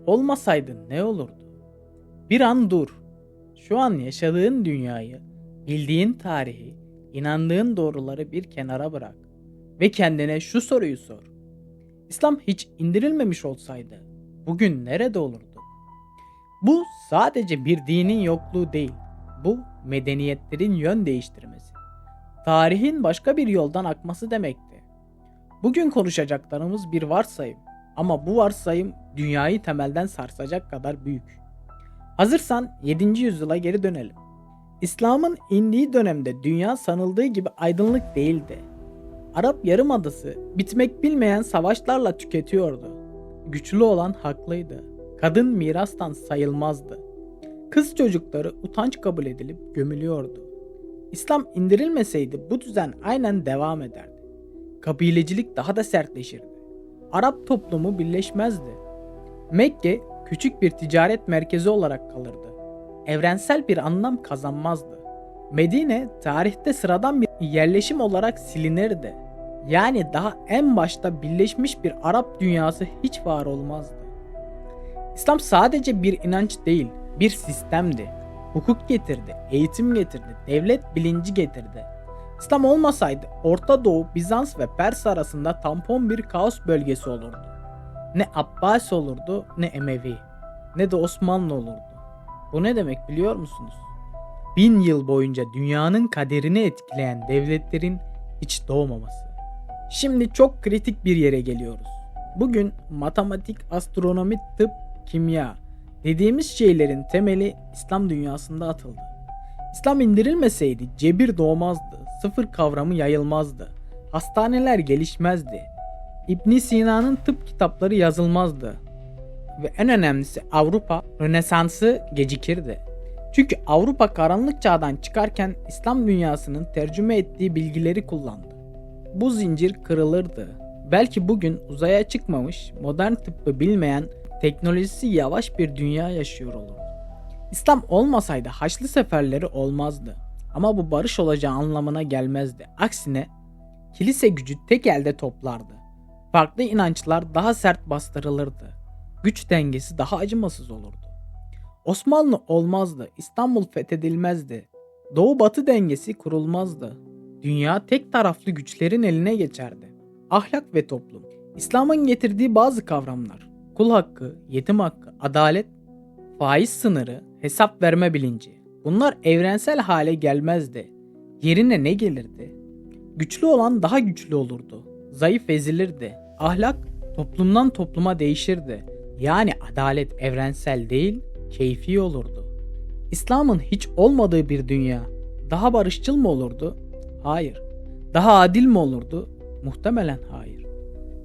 olmasaydı ne olurdu? Bir an dur. Şu an yaşadığın dünyayı, bildiğin tarihi, inandığın doğruları bir kenara bırak ve kendine şu soruyu sor. İslam hiç indirilmemiş olsaydı bugün nerede olurduk? Bu sadece bir dinin yokluğu değil. Bu medeniyetlerin yön değiştirmesi. Tarihin başka bir yoldan akması demekti. Bugün konuşacaklarımız bir varsayım ama bu varsayım dünyayı temelden sarsacak kadar büyük. Hazırsan 7. yüzyıla geri dönelim. İslam'ın indiği dönemde dünya sanıldığı gibi aydınlık değildi. Arap Yarımadası bitmek bilmeyen savaşlarla tüketiyordu. Güçlü olan haklıydı. Kadın mirastan sayılmazdı. Kız çocukları utanç kabul edilip gömülüyordu. İslam indirilmeseydi bu düzen aynen devam ederdi. Kabilecilik daha da sertleşirdi. Arap toplumu birleşmezdi. Mekke küçük bir ticaret merkezi olarak kalırdı. Evrensel bir anlam kazanmazdı. Medine tarihte sıradan bir yerleşim olarak silinirdi. Yani daha en başta birleşmiş bir Arap dünyası hiç var olmazdı. İslam sadece bir inanç değil, bir sistemdi. Hukuk getirdi, eğitim getirdi, devlet bilinci getirdi. İslam olmasaydı Orta Doğu, Bizans ve Pers arasında tampon bir kaos bölgesi olurdu. Ne Abbasi olurdu, ne Emevi, ne de Osmanlı olurdu. Bu ne demek biliyor musunuz? 1000 yıl boyunca dünyanın kaderini etkileyen devletlerin hiç doğmaması. Şimdi çok kritik bir yere geliyoruz. Bugün matematik, astronomi, tıp, kimya dediğimiz şeylerin temeli İslam dünyasında atıldı. İslam indirilmeseydi cebir doğmazdı, sıfır kavramı yayılmazdı, hastaneler gelişmezdi, İbn Sina'nın tıp kitapları yazılmazdı ve en önemlisi Avrupa Rönesansı gecikirdi. Çünkü Avrupa karanlık çağdan çıkarken İslam dünyasının tercüme ettiği bilgileri kullandı. Bu zincir kırılırdı. Belki bugün uzaya çıkmamış, modern tıbbı bilmeyen, teknolojisi yavaş bir dünya yaşıyor olurdu. İslam olmasaydı Haçlı seferleri olmazdı. Ama bu barış olacağı anlamına gelmezdi. Aksine kilise gücü tek elde toplardı. Farklı inançlar daha sert bastırılırdı. Güç dengesi daha acımasız olurdu. Osmanlı olmazdı, İstanbul fethedilmezdi. Doğu-batı dengesi kurulmazdı. Dünya tek taraflı güçlerin eline geçerdi. Ahlak ve toplum. İslam'ın getirdiği bazı kavramlar, kul hakkı, yetim hakkı, adalet, faiz sınırı, hesap verme bilinci. Bunlar evrensel hale gelmezdi. Yerine ne gelirdi? Güçlü olan daha güçlü olurdu. Zayıf ezilirdi. Ahlak toplumdan topluma değişirdi. Yani adalet evrensel değil, keyfi olurdu. İslam'ın hiç olmadığı bir dünya daha barışçıl mı olurdu? Hayır. Daha adil mi olurdu? Muhtemelen hayır.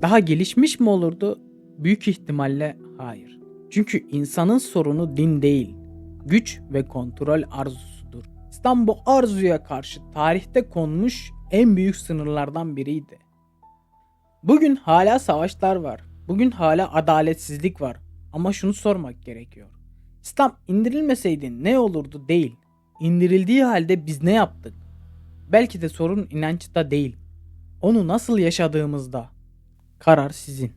Daha gelişmiş mi olurdu? Büyük ihtimalle hayır. Çünkü insanın sorunu din değil, güç ve kontrol arzusudur. İslam bu arzuya karşı tarihte konmuş en büyük sınırlardan biriydi. Bugün hala savaşlar var. Bugün hala adaletsizlik var. Ama şunu sormak gerekiyor. İslam indirilmeseydi ne olurdu değil. İndirildiği halde biz ne yaptık? Belki de sorun inançta değil. Onu nasıl yaşadığımızda. Karar sizin.